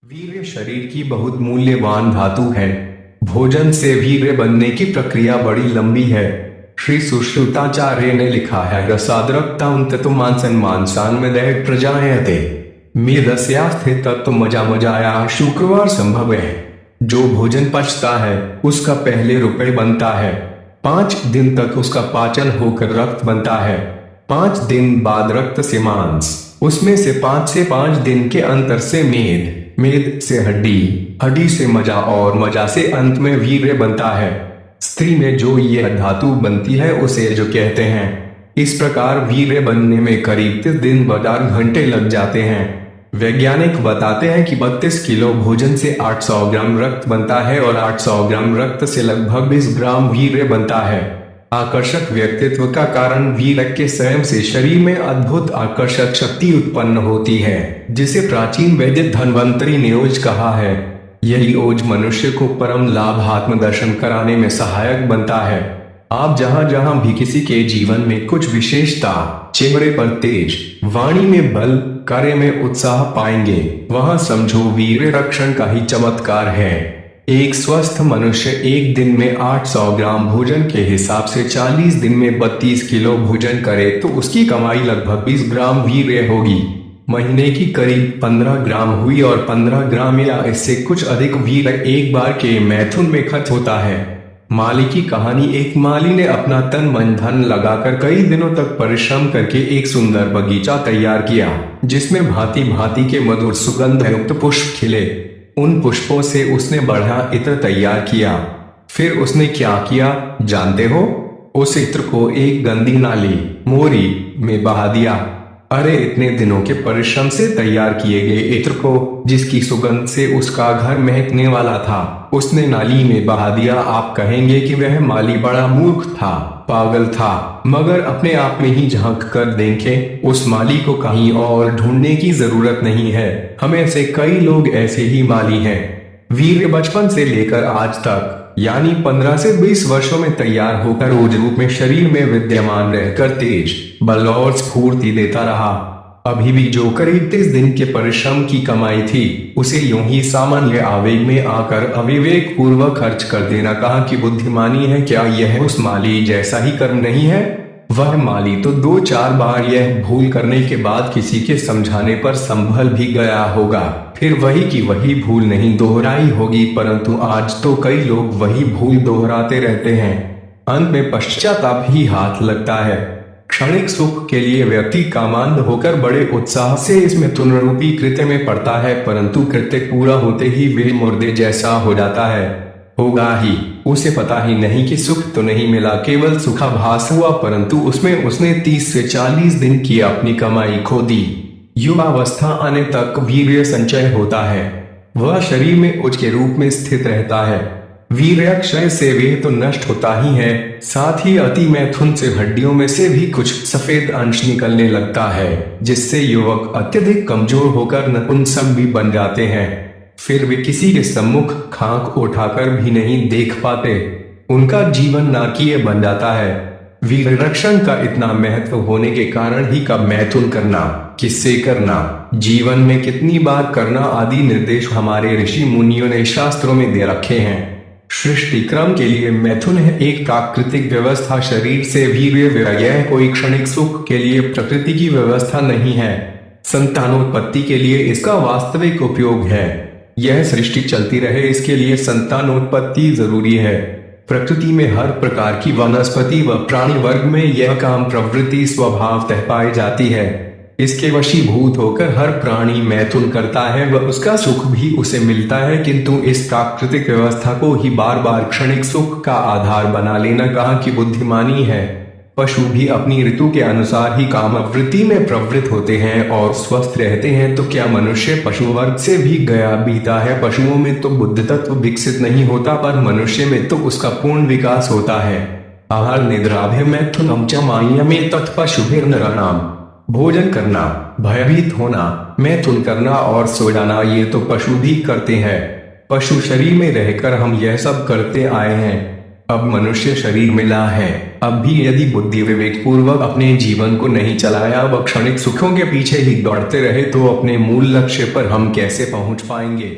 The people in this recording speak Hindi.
वीर्य शरीर की बहुत मूल्यवान धातु है। भोजन से वीर्य बनने की प्रक्रिया बड़ी लंबी है। श्री सुश्रुताचार्य ने लिखा है, रसाद्रक्तां ततो मांसन मांसान में प्रजायते मेदस्यास्थे तत्त्वमजामजाया शुक्रवार संभव है। जो भोजन पचता है उसका पहले रुपए बनता है, 5 दिन तक उसका पाचन होकर रक्त बनता है, 5 दिन बाद रक्त से मांस, उसमें से 5 दिन के अंतर से मेद, मेद से हड्डी, हड्डी से मजा और मजा से अंत में वीर्य बनता है। स्त्री में जो यह धातु बनती है उसे जो कहते हैं। इस प्रकार वीर्य बनने में करीब 30 दिन 12 घंटे लग जाते हैं। वैज्ञानिक बताते हैं कि 32 किलो भोजन से 800 ग्राम रक्त बनता है और 800 ग्राम रक्त से लगभग 20 ग्राम वीर्य बनता है। आकर्षक व्यक्तित्व का कारण वीर्य के स्वयं से शरीर में अद्भुत आकर्षक शक्ति उत्पन्न होती है, जिसे प्राचीन वैदिक धन्वंतरी ने ओज कहा है। यही ओज मनुष्य को परम लाभ आत्मदर्शन कराने में सहायक बनता है। आप जहां जहां भी किसी के जीवन में कुछ विशेषता, चेहरे पर तेज, वाणी में बल, कार्य में उत्साह पाएंगे, वहां समझो वीर्य रक्षण का ही चमत्कार है। एक स्वस्थ मनुष्य एक दिन में 800 ग्राम भोजन के हिसाब से 40 दिन में 32 किलो भोजन करे तो उसकी कमाई लगभग 20 ग्राम वीर्य होगी। महीने की करीब 15 ग्राम हुई और 15 ग्राम या इससे कुछ अधिक वीर्य एक बार के मैथुन में खर्च होता है। माली की कहानी। एक माली ने अपना तन मन धन लगाकर कई दिनों तक परिश्रम करके एक सुंदर बगीचा तैयार किया, जिसमें भांति भांति के मधुर सुगंध युक्त पुष्प खिले। उन पुष्पों से उसने बढ़िया इत्र तैयार किया। फिर उसने क्या किया जानते हो? उस इत्र को एक गंदी नाली, मोरी में बहा दिया। अरे इतने दिनों के परिश्रम से तैयार किए गए इत्र को, जिसकी सुगंध से उसका घर महकने वाला था, उसने नाली में बहा दिया। आप कहेंगे कि वह माली बड़ा मूर्ख था, पागल था, मगर अपने आप में ही झांक कर देखें, उस माली को कहीं और ढूंढने की जरूरत नहीं है। हमें से कई लोग ऐसे ही माली हैं। वीर्य बचपन से लेकर आज तक यानी 15 से 20 वर्षों में तैयार होकर ओज रूप में शरीर में विद्यमान रहकर तेज, बल और स्फूर्ति देता रहा। अभी भी जो करीब 30 दिन के परिश्रम की कमाई थी, उसे यूं ही सामान्य आवेग में आकर अविवेक पूर्वक खर्च कर देना कहा कि बुद्धिमानी है। क्या यह उस माली जैसा ही कर्म नहीं है? वह माली तो 2-4 बार यह भूल करने के बाद किसी के समझाने पर संभल भी गया होगा, फिर वही की वही भूल नहीं दोहराई होगी, परंतु आज तो कई लोग वही भूल दोहराते रहते हैं। अंत में पश्चाताप ही हाथ लगता है। क्षणिक सुख के लिए व्यक्ति कामांध होकर बड़े उत्साह से इस मिथुन रूपी कृत्य में पड़ता है, परंतु कृत्य पूरा होते ही वे मुर्दे जैसा हो जाता है। होगा ही, उसे पता ही नहीं कि सुख तो नहीं मिला, केवल सुखाभास हुआ, परंतु उसमें उसने 30 से 40 दिन की अपनी कमाई खो दी। युवावस्था आने तक वीर्य संचय होता है। वह शरीर में उच्च के रूप में स्थित रहता है। वीर्य क्षय से वे तो नष्ट होता ही है, साथ ही अति मैथुन से हड्डियों में से भी कुछ सफेद अंश निकलने लगता है, जिससे युवक अत्यधिक कमजोर होकर नपुंसक भी बन जाते हैं। फिर वे किसी के सम्मुख खांख उठाकर भी नहीं देख पाते। उनका जीवन नाकीय बन जाता है। वीर्य रक्षण का इतना महत्व होने के कारण ही कब मैथुन करना, किससे करना, जीवन में कितनी बार करना आदि निर्देश हमारे ऋषि मुनियों ने शास्त्रों में दे रखे हैं। सृष्टि क्रम के लिए मैथुन है एक प्राकृतिक व्यवस्था। शरीर से वीर्य विरय कोई क्षणिक सुख के लिए प्रकृति की व्यवस्था नहीं है। संतानोत्पत्ति के लिए इसका वास्तविक उपयोग है। यह सृष्टि चलती रहे, इसके लिए संतानोत्पत्ति जरूरी है। प्रकृति में हर प्रकार की वनस्पति व प्राणी वर्ग में यह काम प्रवृत्ति स्वभावतः पाई जाती है। इसके वशीभूत होकर हर प्राणी मैथुन करता है व उसका सुख भी उसे मिलता है, किंतु इस प्राकृतिक व्यवस्था को ही बार बार क्षणिक सुख का आधार बना लेना कहा कि बुद्धिमानी है। पशु भी अपनी ऋतु के अनुसार ही कामवृत्ति में प्रवृत्त होते हैं और स्वस्थ रहते हैं, तो क्या मनुष्य पशु वर्ग से भी गया बीता है? पशुओं में तो बुद्धि तत्व विकसित नहीं होता, पर मनुष्य में तो उसका पूर्ण विकास होता है। आहार निद्राभ्य मैथुनम च मायमे तत्पशुभिर नराणाम। भोजन करना, भयभीत होना, मैथुन करना और सो जाना, ये तो पशु भी करते हैं। पशु शरीर में रहकर हम यह सब करते आए हैं। अब मनुष्य शरीर मिला है, अब भी यदि बुद्धि विवेक पूर्वक अपने जीवन को नहीं चलाया व क्षणिक सुखों के पीछे ही दौड़ते रहे तो अपने मूल लक्ष्य पर हम कैसे पहुंच पाएंगे।